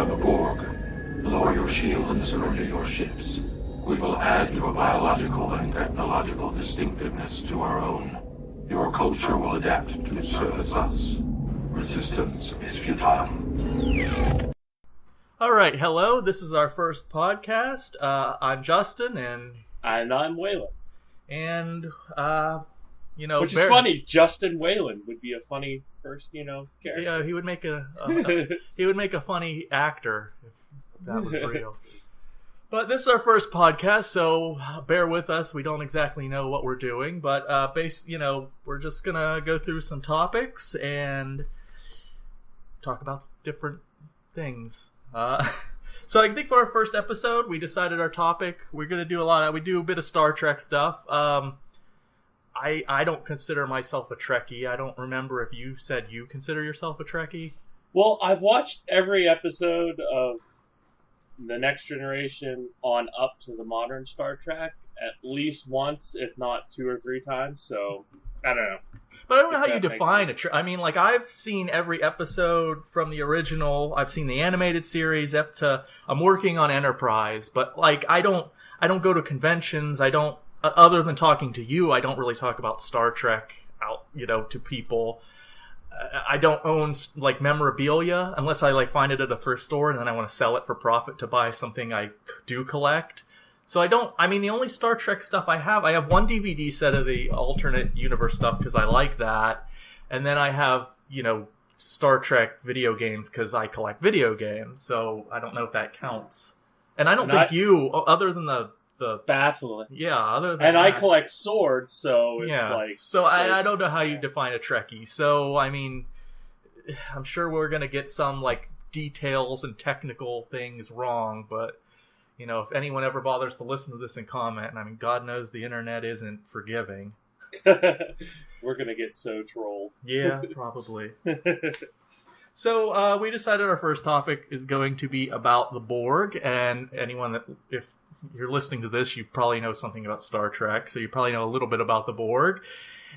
are the Borg. Lower your shields and surrender your ships. We will add your biological and technological distinctiveness to our own. Your culture will adapt to service us. Resistance is futile. Alright, hello, this is our first podcast. I'm Justin, and I'm Waylon. And, Which is funny, Justin Whalen would be a funny first, character. Yeah, he would make a funny actor, if that was real. But this is our first podcast, so bear with us. We don't exactly know what we're doing, but we're just gonna go through some topics and talk about different things. So I think for our first episode, we decided our topic. We're gonna do we do a bit of Star Trek stuff. I don't consider myself a Trekkie. I don't remember if you said you consider yourself a Trekkie. Well, I've watched every episode of The Next Generation on up to the modern Star Trek at least once, if not 2 or 3 times, so I don't know. But I don't know how you define a Trek. I mean, like, I've seen every episode from the original. I've seen the animated series up to I'm working on Enterprise, but like I don't go to conventions. I don't, other than talking to you, I don't really talk about Star Trek out, to people. I don't own like memorabilia unless I find it at a thrift store and then I want to sell it for profit to buy something I do collect. So the only Star Trek stuff I have one DVD set of the alternate universe stuff because I like that. And then I have, Star Trek video games because I collect video games. So I don't know if that counts. And I don't think you, other than the baffling. Yeah, other than and that, I collect swords, so it's I don't know how you define a Trekkie. So I mean, I'm sure we're gonna get some details and technical things wrong, but if anyone ever bothers to listen to this and comment, I mean, God knows the internet isn't forgiving. We're gonna get so trolled. Yeah, probably. So we decided our first topic is going to be about the Borg, and anyone that, if you're listening to this, you probably know something about Star Trek, so you probably know a little bit about the Borg.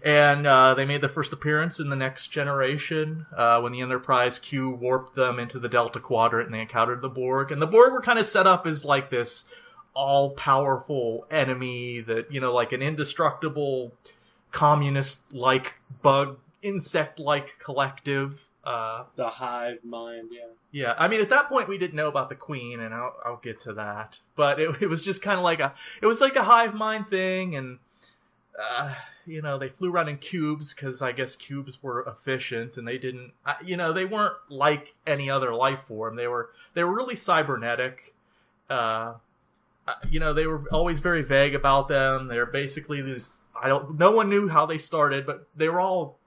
And they made their first appearance in The Next Generation when the Enterprise Q warped them into the Delta Quadrant and they encountered the Borg. And the Borg were kind of set up as this all-powerful enemy that, like an indestructible communist-like bug, insect-like collective. The hive mind, yeah. Yeah, I mean, at that point, we didn't know about the Queen, and I'll get to that. But it was just kind of like a hive mind thing, and, they flew around in cubes, because I guess cubes were efficient, and they didn't, they weren't like any other life form. They were really cybernetic. They were always very vague about them. They're basically no one knew how they started, but they all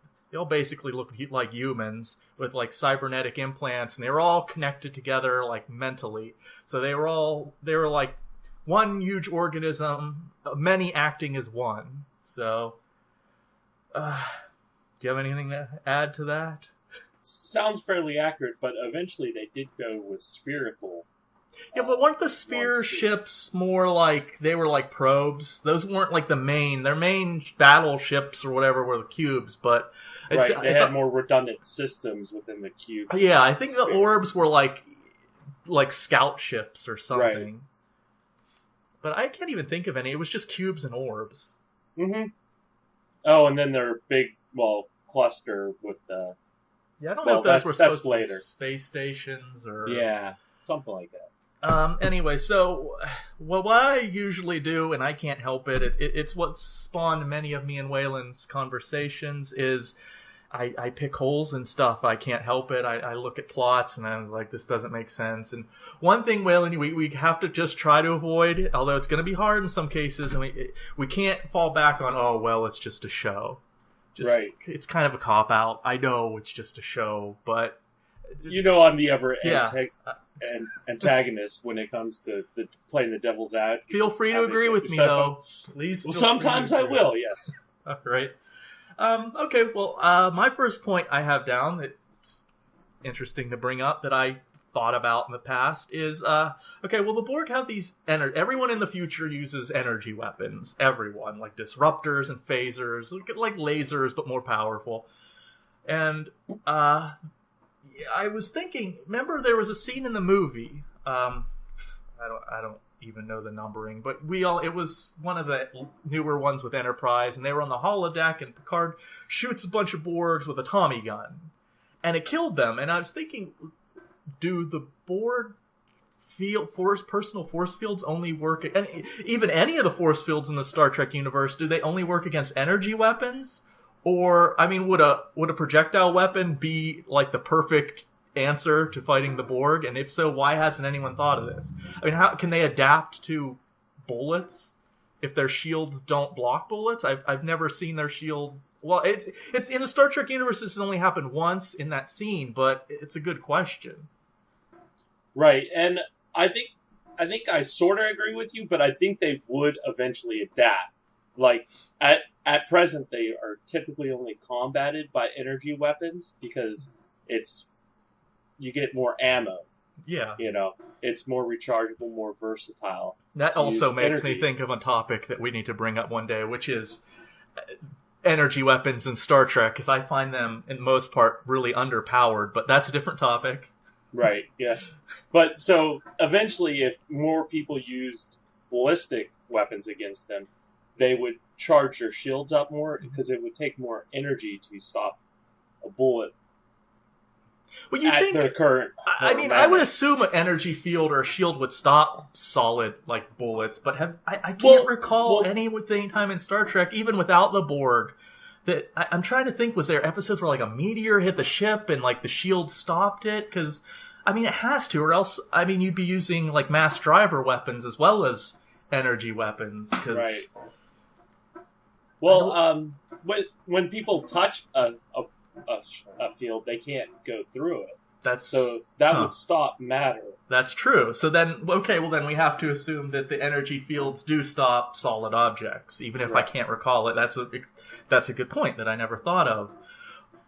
basically looked like humans with cybernetic implants, and they were all connected together mentally. So they were like one huge organism, many acting as one. So, do you have anything to add to that? Sounds fairly accurate, but eventually they did go with spherical. Yeah, but weren't the sphere ships more they were probes? Those weren't their main battleships or whatever were the cubes, but right, they had more redundant systems within the cube. Yeah, I think the orbs were like scout ships or something. Right. But I can't even think of any. It was just cubes and orbs. Mm-hmm. Oh, and then their big, cluster with the... Yeah, I don't know if those were supposed to be later. Space stations or... Yeah, something like that. Anyway, so, what I usually do, and I can't help it, it's what spawned many of me and Waylon's conversations, is I pick holes in stuff. I can't help it. I look at plots, and I'm like, this doesn't make sense. And one thing, Waylon, we have to just try to avoid, although it's going to be hard in some cases, and we can't fall back on, it's just a show. Right. It's kind of a cop-out. I know it's just a show, but... I'm the antagonist when it comes to playing the devil's advocate. Feel free to agree with me, though. Please. Well, sometimes I will, yes. All right. Okay, well, my first point I have down that's interesting to bring up that I thought about in the past is, the Borg have these... everyone in the future uses energy weapons. Everyone. Like disruptors and phasers. Like lasers, but more powerful. And, I was thinking. Remember, there was a scene in the movie. I don't even know the numbering, but it was one of the newer ones with Enterprise, and they were on the holodeck, and Picard shoots a bunch of Borgs with a Tommy gun, and it killed them. And I was thinking, do the Borg personal force fields only work, and even any of the force fields in the Star Trek universe, do they only work against energy weapons? Or, I mean, would a projectile weapon be like the perfect answer to fighting the Borg? And if so, why hasn't anyone thought of this? I mean, how can they adapt to bullets if their shields don't block bullets? I've never seen their shield. Well, it's in the Star Trek universe. This has only happened once in that scene, but it's a good question. Right, and I think I sort of agree with you, but I think they would eventually adapt. Like, at present, they are typically only combated by energy weapons because you get more ammo. Yeah. It's more rechargeable, more versatile. That also makes me think of a topic that we need to bring up one day, which is energy weapons in Star Trek, because I find them, in most part, really underpowered, but that's a different topic. Right, yes. But so eventually, if more people used ballistic weapons against them, they would charge their shields up more because it would take more energy to stop a bullet. Well, you think their current. I mean, I would assume an energy field or a shield would stop solid like bullets, but I can't recall any time in Star Trek, even without the Borg, that I'm trying to think. Was there episodes where like a meteor hit the ship and like the shield stopped it? Because I mean, it has to, or else I mean, you'd be using like mass driver weapons as well as energy weapons. Right. Well, when people touch a field, they can't go through it. That would stop matter. That's true. So then, okay, well then we have to assume that the energy fields do stop solid objects, even if I can't recall it. That's a good point that I never thought of.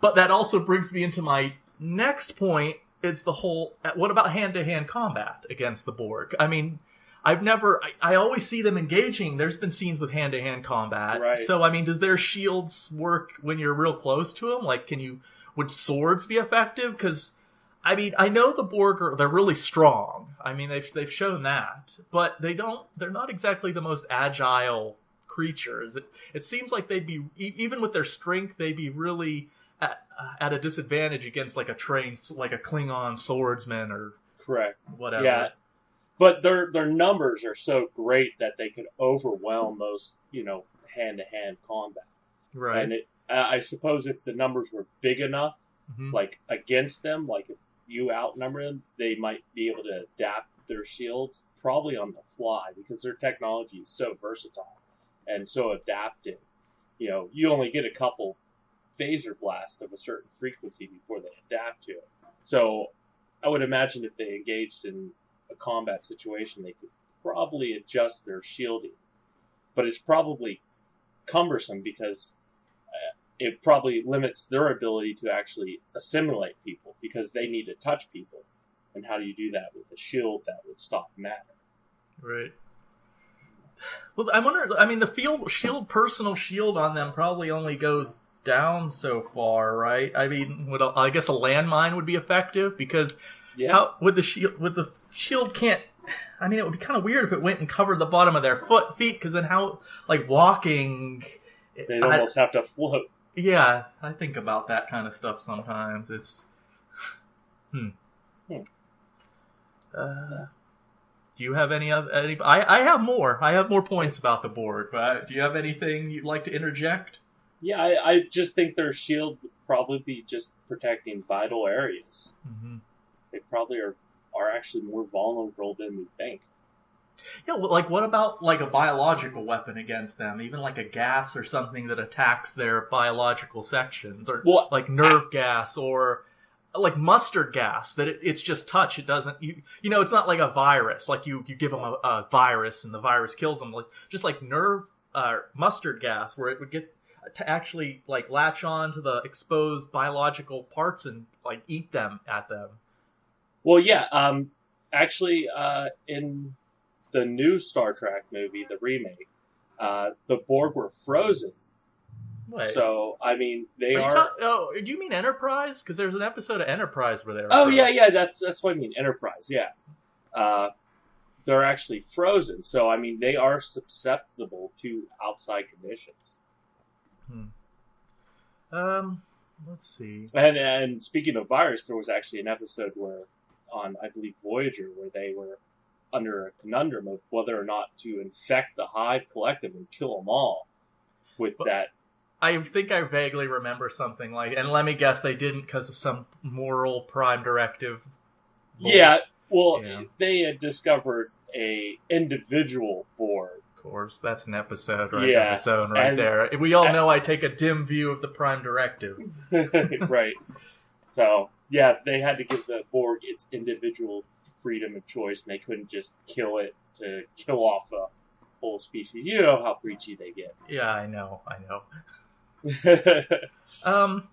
But that also brings me into my next point. It's the whole, what about hand-to-hand combat against the Borg? I mean, I always see them engaging. There's been scenes with hand-to-hand combat. Right. So, I mean, does their shields work when you're real close to them? Like, would swords be effective? Because, I mean, I know the Borg they're really strong. I mean, they've shown that. But they're not exactly the most agile creatures. It seems like they'd be, even with their strength, they'd be really at a disadvantage against like a Klingon swordsman or correct whatever. Yeah. But their numbers are so great that they could overwhelm most, hand-to-hand combat. Right. And I suppose if the numbers were big enough, like against them, like if you outnumber them, they might be able to adapt their shields probably on the fly because their technology is so versatile and so adaptive. You only get a couple phaser blasts of a certain frequency before they adapt to it. So I would imagine if they engaged in a combat situation, they could probably adjust their shielding. But it's probably cumbersome because it probably limits their ability to actually assimilate people because they need to touch people. And how do you do that with a shield that would stop matter? Right. Well, I wonder, I mean, the personal shield on them probably only goes down so far, right? I mean, I guess a landmine would be effective because with the shield can't. I mean, it would be kind of weird if it went and covered the bottom of their feet, because then how, like walking, they'd almost have to float. Yeah, I think about that kind of stuff sometimes. It's, Do you have any other? I have more. I have more points about the Borg, but do you have anything you'd like to interject? Yeah, I just think their shield would probably be just protecting vital areas. Mm-hmm. They probably are actually more vulnerable than we think. Yeah, well, like what about like a biological weapon against them? Even like a gas or something that attacks their biological sections, or like nerve gas, or like mustard gas that it's just touch. It doesn't, it's not like a virus. Like you give them a virus and the virus kills them. Like just like mustard gas, where it would get to actually like latch on to the exposed biological parts and like eat them at them. Well, yeah. Actually, in the new Star Trek movie, the remake, the Borg were frozen Wait. So, I mean, they Are are... you oh, do you mean Enterprise? Because there's an episode of Enterprise where they were Oh, frozen. yeah, that's what I mean, Enterprise, yeah. They're actually frozen, so, I mean, they are susceptible to outside conditions. Let's see. And speaking of virus, there was actually an episode where, on, I believe, Voyager, where they were under a conundrum of whether or not to infect the Hive Collective and kill them all with that. I think I vaguely remember something like, and let me guess, they didn't because of some moral prime directive. Yeah, well, Yeah. they had discovered a individual Borg. Of course, that's an episode right Yeah, on its own right and- there. We all know I take a dim view of the prime directive. Right. So, yeah, they had to give the Borg its individual freedom of choice, and they couldn't just kill it to kill off a whole species. You know how preachy they get. Yeah, I know.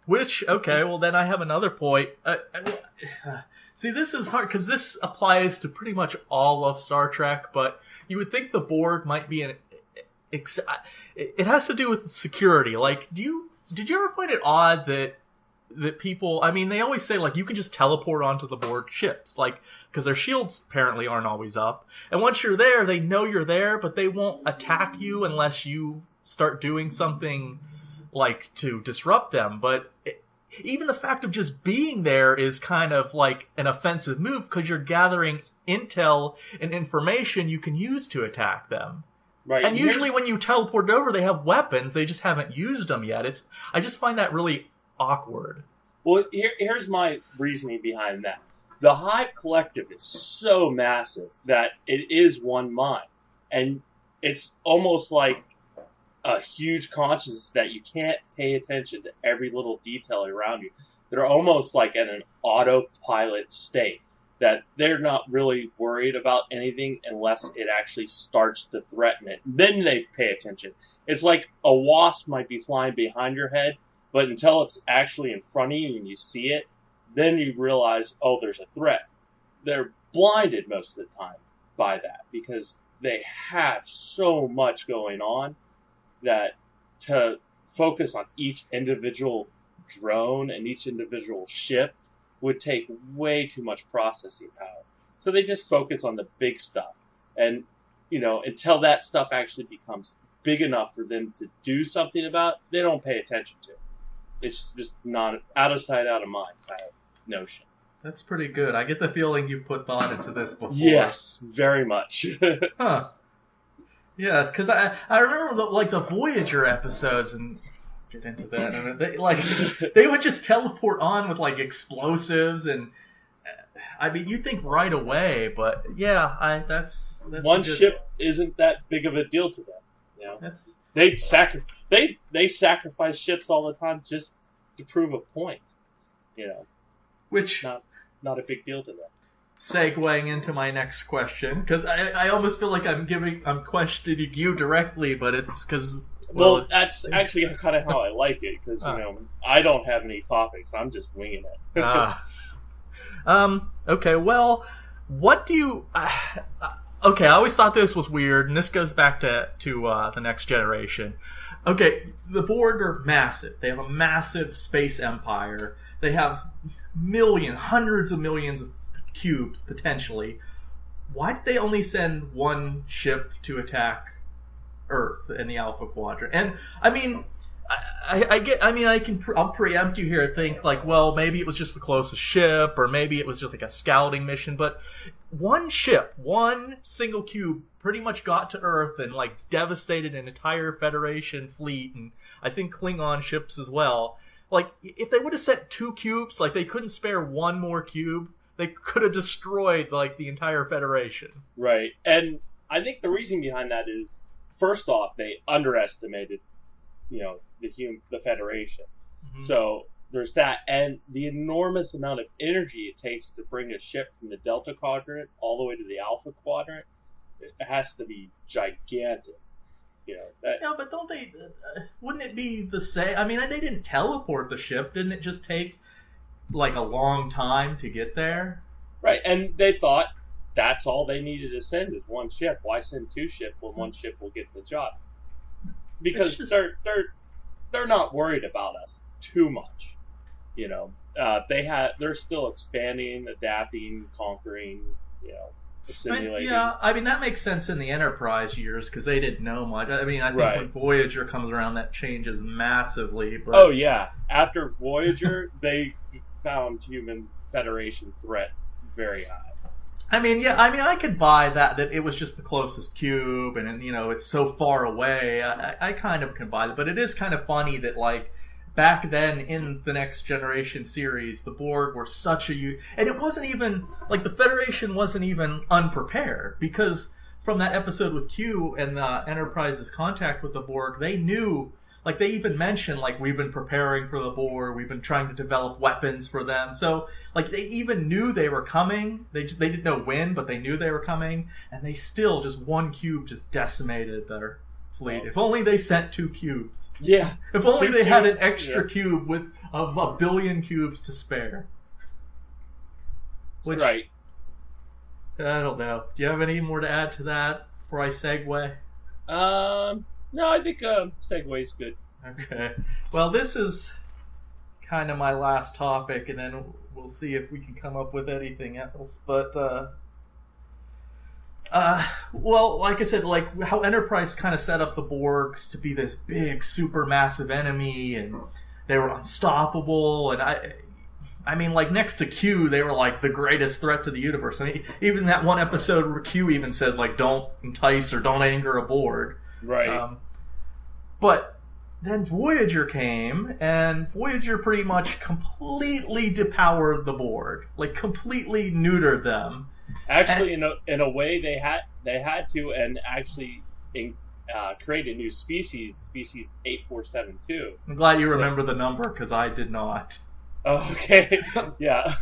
Which, okay, well then I have another point. See, this is hard, because this applies to pretty much all of Star Trek, but you would think the Borg might be it has to do with security. Like, did you ever find it odd that people, I mean, they always say, like, you can just teleport onto the Borg ships, like, because their shields apparently aren't always up. And once you're there, they know you're there, but they won't attack you unless you start doing something, like, to disrupt them. But even the fact of just being there is kind of like an offensive move, because you're gathering intel and information you can use to attack them. Right. And usually when you teleport over, they have weapons. They just haven't used them yet. I just find that really awkward. Well, here's my reasoning behind that. The Hive Collective is so massive that it is one mind. And it's almost like a huge consciousness that you can't pay attention to every little detail around you. They're almost like in an autopilot state, that they're not really worried about anything unless it actually starts to threaten it. Then they pay attention. It's like a wasp might be flying behind your head, but until it's actually in front of you and you see it, then you realize, oh, there's a threat. They're blinded most of the time by that, because they have so much going on that to focus on each individual drone and each individual ship would take way too much processing power. So they just focus on the big stuff. And, you know, until that stuff actually becomes big enough for them to do something about, they don't pay attention to it. It's just not out of sight, out of mind kind of notion. That's pretty good. I get the feeling you put thought into this before. Yes, very much. Huh. Yes, because I remember the Voyager episodes, and get into that. And they would just teleport on with like explosives, and I mean, you think right away, but yeah, that's one ship isn't that big of a deal to them. You know? They sacrifice ships all the time just to prove a point. You know, which not a big deal to them. Segueing into my next question, because I almost feel like I'm questioning you directly, but it's because well, that's actually kind of how I like it, because you know, I don't have any topics. I'm just winging it. Okay. Well, what do you? Okay, I always thought this was weird, and this goes back to the Next Generation. Okay, the Borg are massive. They have a massive space empire. They have hundreds of millions of cubes, potentially. Why did they only send one ship to attack Earth in the Alpha Quadrant? And, I mean, I'll preempt you here and think, like, well, maybe it was just the closest ship, or maybe it was just like a scouting mission, but one ship, one single cube, pretty much got to Earth and, like, devastated an entire Federation fleet, and I think Klingon ships as well. Like, if they would have sent 2 cubes, like, they couldn't spare one more cube, they could have destroyed, like, the entire Federation. Right. And I think the reason behind that is, first off, they underestimated, you know, the Federation. Mm-hmm. So there's that, and the enormous amount of energy it takes to bring a ship from the Delta Quadrant all the way to the Alpha Quadrant, it has to be gigantic. You know, yeah, but don't they? Wouldn't it be the same? I mean, they didn't teleport the ship. Didn't it just take like a long time to get there? Right, and they thought that's all they needed to send is one ship. Why send 2 ships when one ship will get the job? Because they're not worried about us too much. You know, they're still expanding, adapting, conquering, you know, assimilating. I mean that makes sense in the Enterprise years because they didn't know much. I mean, I think when Voyager comes around, that changes massively. But... Oh yeah, after Voyager, they found human Federation threat very high. I mean, I could buy that it was just the closest cube, and you know, it's so far away. I kind of can buy that, but it is kind of funny that like back then in the Next Generation series, the Borg were such and it wasn't even like the Federation wasn't even unprepared because from that episode with Q and the Enterprise's contact with the Borg, they knew. Like, they even mentioned, like, we've been preparing for the Borg, we've been trying to develop weapons for them. So, like, they even knew they were coming. They didn't know when, but they knew they were coming. And they still, just one cube just decimated their fleet. If only they sent 2 cubes. Yeah. If only they had an extra cube of a billion cubes to spare. Which, right. I don't know. Do you have any more to add to that before I segue? No, I think segue's good. Okay. Well, this is kind of my last topic, and then we'll see if we can come up with anything else. But, well, like I said, like how Enterprise kind of set up the Borg to be this big, super massive enemy, and they were unstoppable. And I mean, like next to Q, they were like the greatest threat to the universe. I mean, even that one episode where Q even said like, "Don't entice or don't anger a Borg." Right. But then Voyager came, and Voyager pretty much completely depowered the Borg, like completely neutered them. Actually, in a way, they had to, and actually create a new species 8472. I'm glad you remember the number because I did not. Oh, okay. Yeah,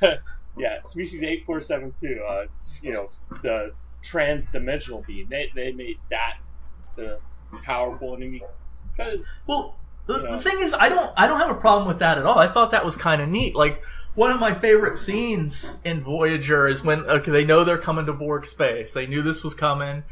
yeah. Species 8472. You know, the trans-dimensional being. They made that the powerful enemy. Well, the thing is, I don't have a problem with that at all. I thought that was kind of neat. Like, one of my favorite scenes in Voyager is when they know they're coming to Borg space. They knew this was coming.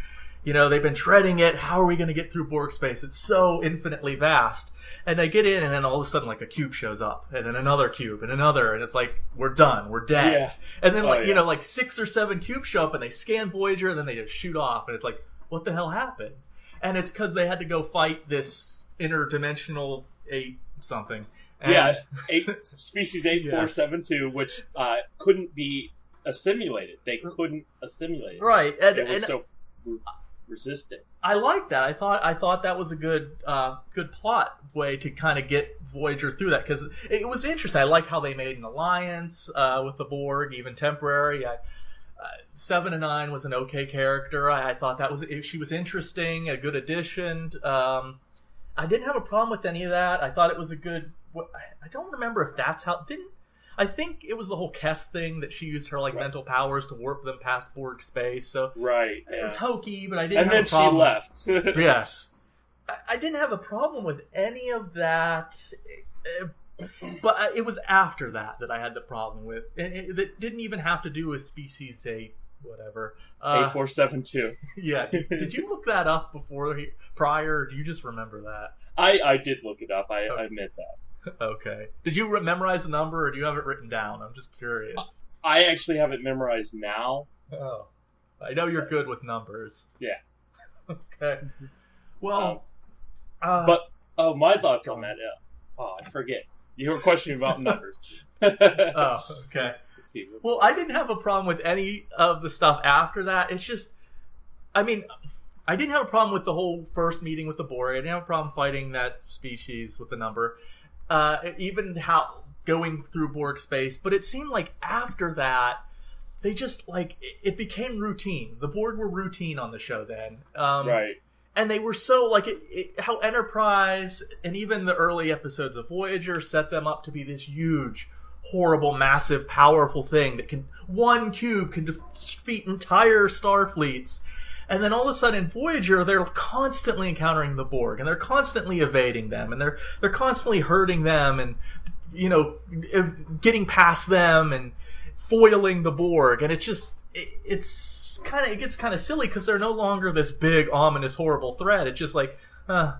You know, they've been treading it. How are we going to get through Borg space? It's so infinitely vast. And they get in, and then all of a sudden, like, a cube shows up, and then another cube, and another, and it's like, we're done, we're dead. Yeah. And then, you know, like 6 or 7 cubes show up, and they scan Voyager, and then they just shoot off, and it's like, what the hell happened? And it's because they had to go fight this interdimensional 8 something. And species 8472, which couldn't be assimilated. They couldn't assimilate it. Right. It was so resistant. I like that. I thought that was a good plot way to kind of get Voyager through that because it was interesting. I like how they made an alliance with the Borg, even temporary. 7 and 9 was an okay character. I thought she was interesting, a good addition. I didn't have a problem with any of that. I thought it was a good. I don't remember if that's how. I think it was the whole Kess thing that she used her mental powers to warp them past Borg space. So right, it was hokey, but I didn't. And have then a problem. She left. Yes, I didn't have a problem with any of that. But it was after that I had the problem with. It didn't even have to do with Species 8, whatever. 8472. Yeah. Did you look that up prior, or do you just remember that? I did look it up. I admit that. Okay. Did you memorize the number, or do you have it written down? I'm just curious. I actually have it memorized now. Oh. I know you're good with numbers. Yeah. Okay. Well, but my thoughts on that. I forget. You were questioning about numbers. Oh, okay. Well, I didn't have a problem with any of the stuff after that. It's just, I mean, I didn't have a problem with the whole first meeting with the Borg. I didn't have a problem fighting that species with the number. Even how going through Borg space. But it seemed like after that, they just, it became routine. The Borg were routine on the show then. Right. And they were so, how Enterprise and even the early episodes of Voyager set them up to be this huge, horrible, massive, powerful thing that one cube can defeat entire star fleets. And then all of a sudden in Voyager, they're constantly encountering the Borg, and they're constantly evading them, and they're constantly hurting them, and, you know, getting past them, and foiling the Borg. And it gets kind of silly because they're no longer this big, ominous, horrible threat. It's just like, and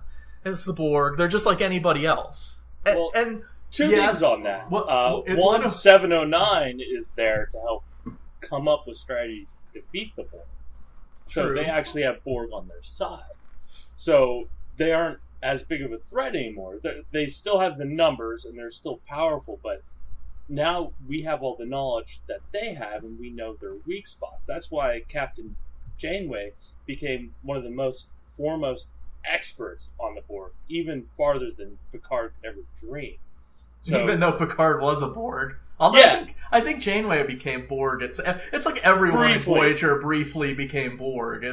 It's the Borg. They're just like anybody else. Well, and two yes, things on that. it's One, 709 is there to help come up with strategies to defeat the Borg. So True. they actually have Borg on their side. So they aren't as big of a threat anymore. They still have the numbers and they're still powerful, but now we have all the knowledge that they have and we know their weak spots. That's why Captain Janeway became one of the foremost experts on the Borg, even farther than Picard could ever dream. So, even though Picard was a Borg. Although I think Janeway became Borg. It's like everyone in Voyager briefly became Borg.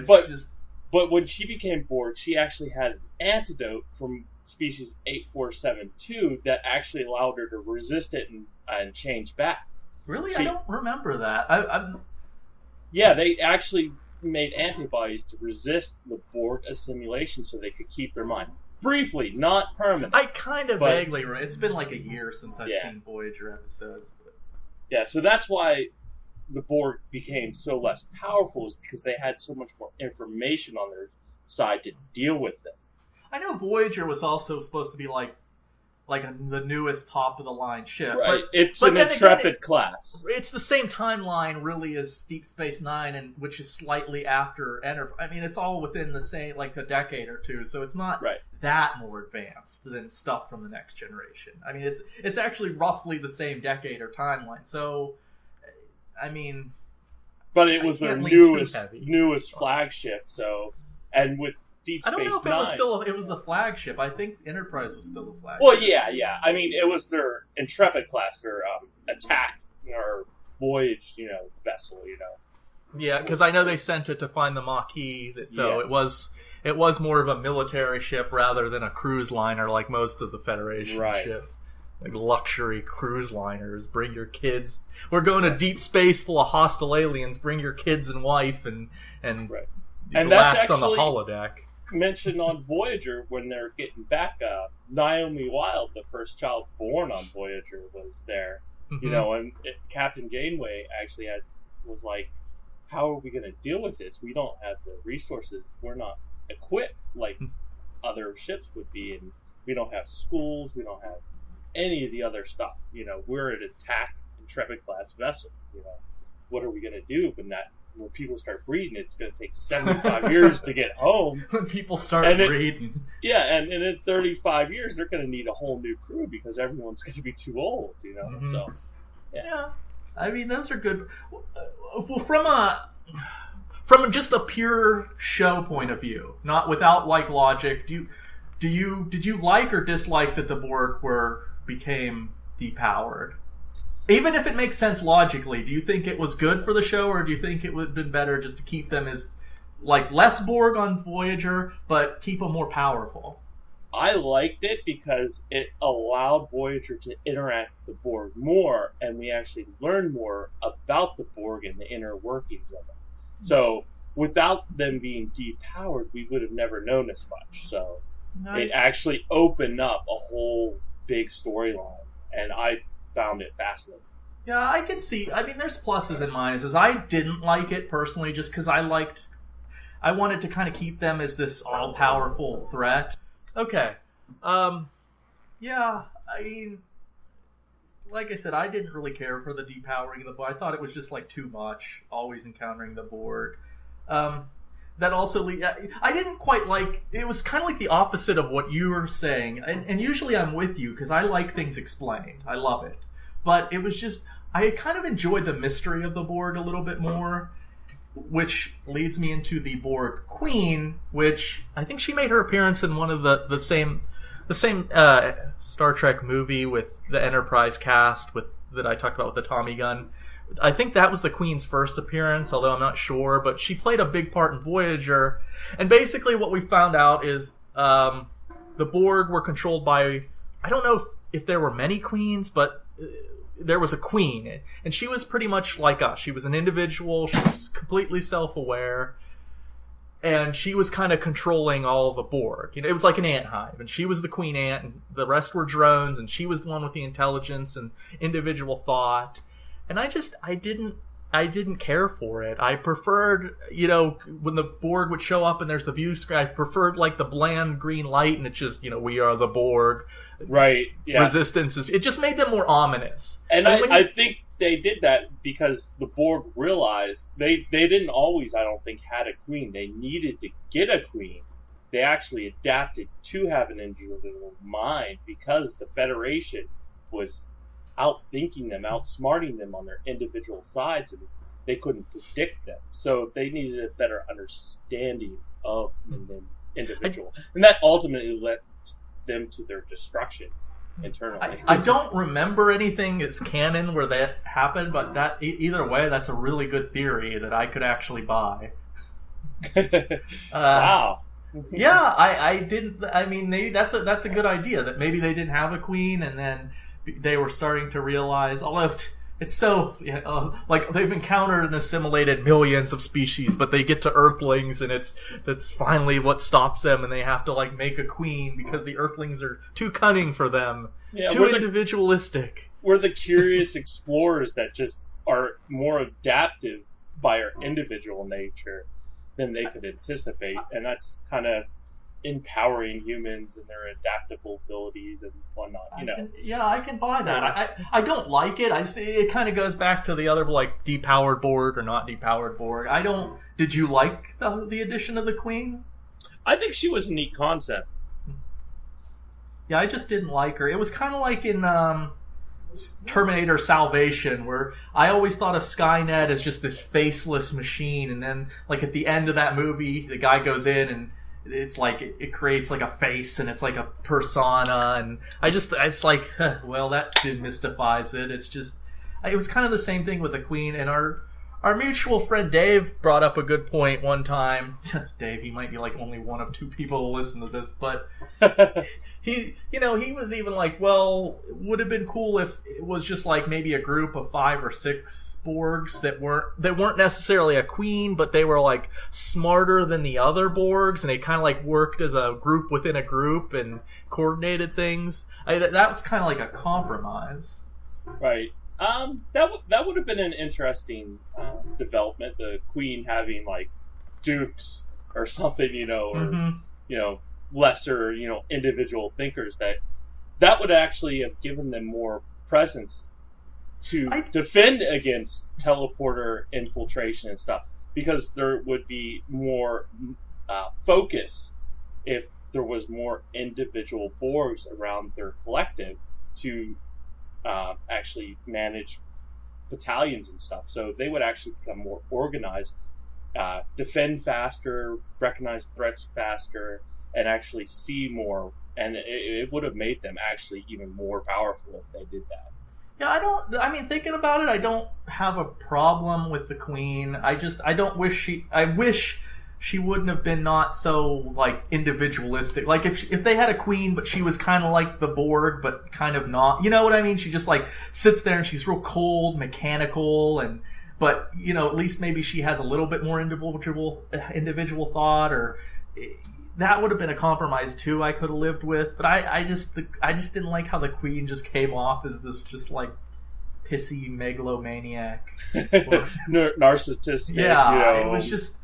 But when she became Borg, she actually had an antidote from species 8472 that actually allowed her to resist it and change back. Really? I don't remember that. Yeah, they actually made antibodies to resist the Borg assimilation so they could keep their mind. Briefly, not permanent. I kind of vaguely remember. It's been like a year since I've seen Voyager episodes. But... Yeah, so that's why the Borg became so less powerful, is because they had so much more information on their side to deal with them. I know Voyager was also supposed to be like the newest top of the line ship. Right, it's an Intrepid class. It's the same timeline really as Deep Space Nine, and which is slightly after Enterprise. I mean, it's all within the same like a decade or two, so it's not that more advanced than stuff from the Next Generation. I mean, it's actually roughly the same decade or timeline. So, I mean, but it was their newest flagship. So, and with Deep Space Nine, I don't know if it was the flagship. I think Enterprise was still the flagship. Well, yeah. I mean, it was their Intrepid class, their attack or voyage, vessel, Yeah, because I know they sent it to find the Maquis, so it was more of a military ship rather than a cruise liner like most of the Federation ships. Like luxury cruise liners. Bring your kids. We're going to deep space full of hostile aliens. Bring your kids and wife and relax on the holodeck. Mentioned on Voyager when they're getting back. Naomi Wild, the first child born on Voyager, was there. Mm-hmm. And Captain Janeway actually was like, "How are we going to deal with this? We don't have the resources. We're not equipped like other ships would be, and we don't have schools. We don't have any of the other stuff. We're an attack Intrepid class vessel. What are we going to do when people start breeding? It's going to take 75 years to get home. When people start breeding. Yeah, and in 35 years, they're going to need a whole new crew because everyone's going to be too old, Mm-hmm. So, yeah. I mean, those are good. Well, from just a pure show point of view, not without logic, did you like or dislike that the Borg became depowered? Even if it makes sense logically, do you think it was good for the show, or do you think it would have been better just to keep them as less Borg on Voyager, but keep them more powerful? I liked it because it allowed Voyager to interact with the Borg more, and we actually learned more about the Borg and the inner workings of them. So without them being depowered, we would have never known as much. So it actually opened up a whole big storyline, and I found it fascinating. Yeah, I can see. I mean, there's pluses and minuses. I didn't like it personally just because I wanted to kind of keep them as this all-powerful threat. Okay. Yeah, I mean, like I said, I didn't really care for the depowering of the Borg. I thought it was just too much, always encountering the Borg. That also, I didn't quite like, it was kind of like the opposite of what you were saying, and usually I'm with you, because I like things explained. I love it. But it was just, I kind of enjoyed the mystery of the Borg a little bit more, which leads me into the Borg Queen, which I think she made her appearance in one of the same Star Trek movie with the Enterprise cast that I talked about with the Tommy gun. I think that was the Queen's first appearance, although I'm not sure, but she played a big part in Voyager. And basically what we found out is the Borg were controlled by, I don't know if there were many queens, but there was a queen, and she was pretty much like us. She was an individual, she was completely self-aware, and she was kind of controlling all the Borg. It was like an ant hive, and she was the queen ant, and the rest were drones, and she was the one with the intelligence and individual thought. And I I didn't care for it. I preferred, you know, when the Borg would show up and there's the view screen, I preferred like the bland green light and it's just, you know, we are the Borg. Right, yeah. Resistance is, it just made them more ominous. And I think they did that because the Borg realized they didn't always, I don't think, had a queen. They needed to get a queen. They actually adapted to have an individual mind because the Federation was outthinking them, outsmarting them on their individual sides, and they couldn't predict them. So they needed a better understanding of an individual. And that ultimately led them to their destruction internally. I don't remember anything as canon where that happened, but that either way, that's a really good theory that I could actually buy. Wow. Yeah, I didn't. I mean, that's a good idea that maybe they didn't have a queen, and then they were starting to realize. Although it's so like they've encountered and assimilated millions of species, but they get to Earthlings, and that's finally what stops them, and they have to like make a queen because the Earthlings are too cunning for them, too individualistic. We're the curious explorers that just are more adaptive by our individual nature than they could anticipate, and that's kind of empowering humans and their adaptable abilities and whatnot. I can buy that. I don't like it. It kind of goes back to the other like depowered Borg or not depowered Borg. I don't. Did you like the addition of the Queen? I think she was a neat concept. Yeah, I just didn't like her. It was kind of like in Terminator Salvation, where I always thought of Skynet as just this faceless machine, and then like at the end of that movie, the guy goes in and it's like it creates like a face and it's like a persona, and it's like, well, that demystifies it. It was kind of the same thing with the Queen. And our mutual friend Dave brought up a good point one time. Dave, he might be like only one of two people to listen to this, but he was even like, well, it would have been cool if it was just like maybe a group of 5 or 6 Borgs that weren't necessarily a queen, but they were like smarter than the other Borgs, and they kind of like worked as a group within a group and coordinated things. That was kind of like a compromise, right? That would have been an interesting development. The Queen having like dukes or something, or lesser, individual thinkers. That would actually have given them more presence to defend against teleporter infiltration and stuff, because there would be more focus if there was more individual Borgs around their collective to actually manage battalions and stuff. So they would actually become more organized, defend faster, recognize threats faster, and actually see more. And it would have made them actually even more powerful if they did that. Yeah, thinking about it, I don't have a problem with the Queen. I wish she wouldn't have been not so like individualistic. Like if they had a Queen, but she was kind of like the Borg, but kind of not. You know what I mean? She just like sits there and she's real cold, mechanical, but at least maybe she has a little bit more individual thought, or that would have been a compromise too. I could have lived with, but I just didn't like how the Queen just came off as this just like pissy megalomaniac, narcissistic. Yeah, it was just.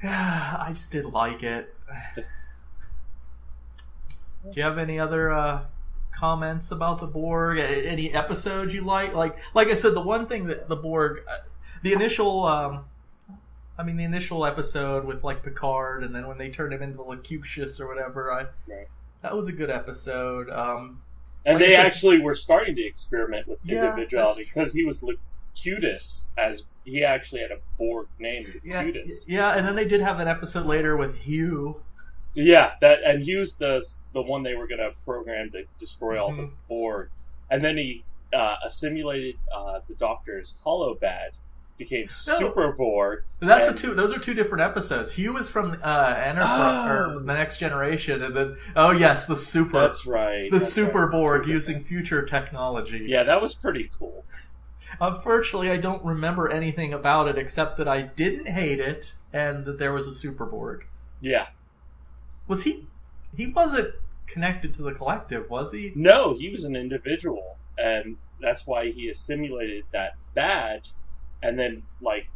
I just didn't like it. Do you have any other comments about the Borg? Any episodes you like? Like I said, the one thing that the Borg, the initial episode with like Picard, and then when they turned him into Locutus or whatever, that was a good episode. And they actually were starting to experiment with individuality, because he was Locutus, as he actually had a Borg named Locutus. Yeah, and then they did have an episode later with Hugh. Yeah, and Hugh's the one they were going to program to destroy all the Borg. And then he assimilated the Doctor's hollow badge, became Super Borg. Those are two different episodes. Hugh is from or the Next Generation, and then the Super. That's right. The Super Borg using future technology. Yeah, that was pretty cool. Unfortunately, I don't remember anything about it except that I didn't hate it and that there was a Super Borg. Yeah. Was he wasn't connected to the collective, was he? No, he was an individual, and that's why he assimilated that badge and then like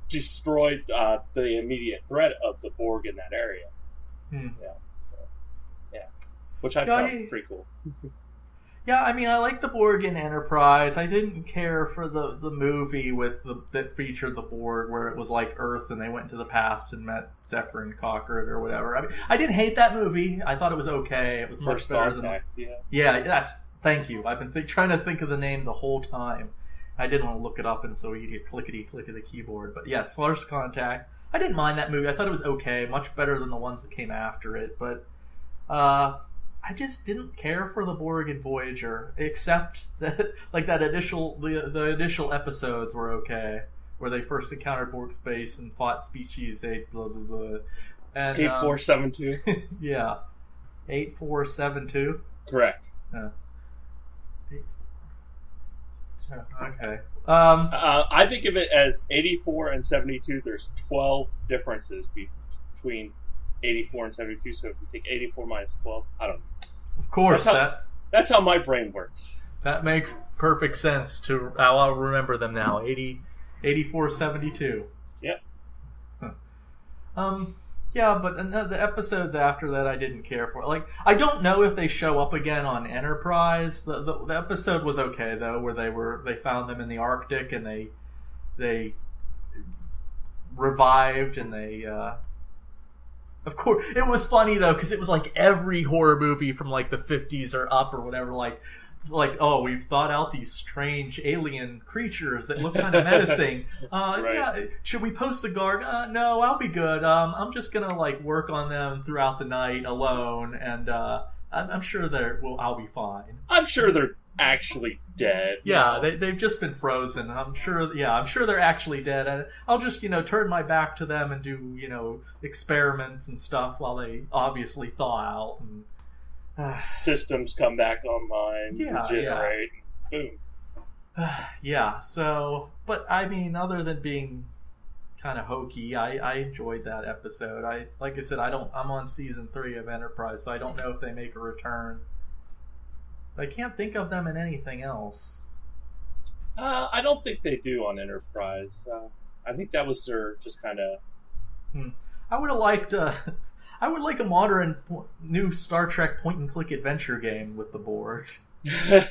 destroyed the immediate threat of the Borg in that area. Yeah, so yeah, which I found pretty cool. Yeah, I mean, I like the Borg in Enterprise. I didn't care for the movie that featured the Borg, where it was like Earth and they went into the past and met Zephyr and Cochrane or whatever. I mean, I didn't hate that movie. I thought it was okay. It was much better than. Yeah, thank you. I've been trying to think of the name the whole time. I didn't want to look it up, and so you get clickety click of the keyboard. But yes, First Contact. I didn't mind that movie. I thought it was okay, much better than the ones that came after it. But I just didn't care for the Borg and Voyager, except that like the initial episodes were okay, where they first encountered Borg space and fought Species 8 blah blah blah. And 8472. Yeah, 8472. Correct. Okay. I think of it as 84 and 72. There's 12 differences between 84 and 72. So if you take 84 minus 12, I don't know. Of course, that's how my brain works. That makes perfect sense to how I'll remember them now. 84, 72. Yep. Huh. Yeah, but the episodes after that I didn't care for. Like, I don't know if they show up again on Enterprise. The episode was okay though, where they found them in the Arctic and they revived and they. Of course, it was funny though because it was like every horror movie from like the 50s or up or whatever. Like oh, we've thought out these strange alien creatures that look kind of menacing. Right. Yeah, should we post a guard? No, I'll be good. I'm just gonna like work on them throughout the night alone, and I'm sure I'll be fine. I'm sure they're actually dead. Yeah, they've just been frozen. I'm sure they're actually dead. I'll just turn my back to them and do experiments and stuff while they obviously thaw out and. Systems come back online, regenerate, boom. Yeah, so, but I mean, other than being kind of hokey, I enjoyed that episode. Like I said, I'm on season 3 of Enterprise, so I don't know if they make a return. I can't think of them in anything else. I don't think they do on Enterprise. I think that was their just kind of. I would have liked. I would like a modern new Star Trek point-and-click adventure game with the Borg. They're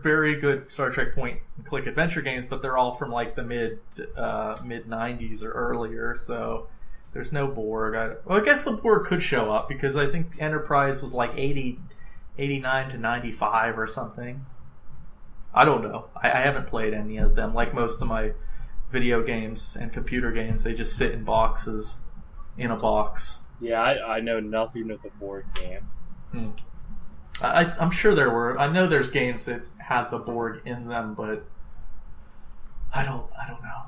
very good Star Trek point-and-click adventure games, but they're all from like the mid 90s or earlier. So there's no Borg. I guess the Borg could show up because I think Enterprise was like 89 to 95 or something. I don't know. I haven't played any of them. Like most of my video games and computer games, they just sit in boxes, in a box. Yeah, I know nothing of the Borg game. I'm sure there were. I know there's games that had the Borg in them, but I don't know.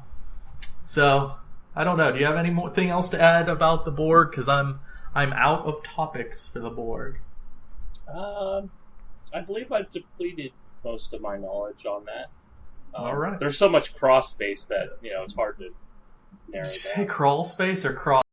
So I don't know. Do you have anything else to add about the Borg? Because I'm out of topics for the Borg. I believe I've depleted most of my knowledge on that. All right. There's so much cross space that it's hard to narrow down. Did you say crawl space or cross?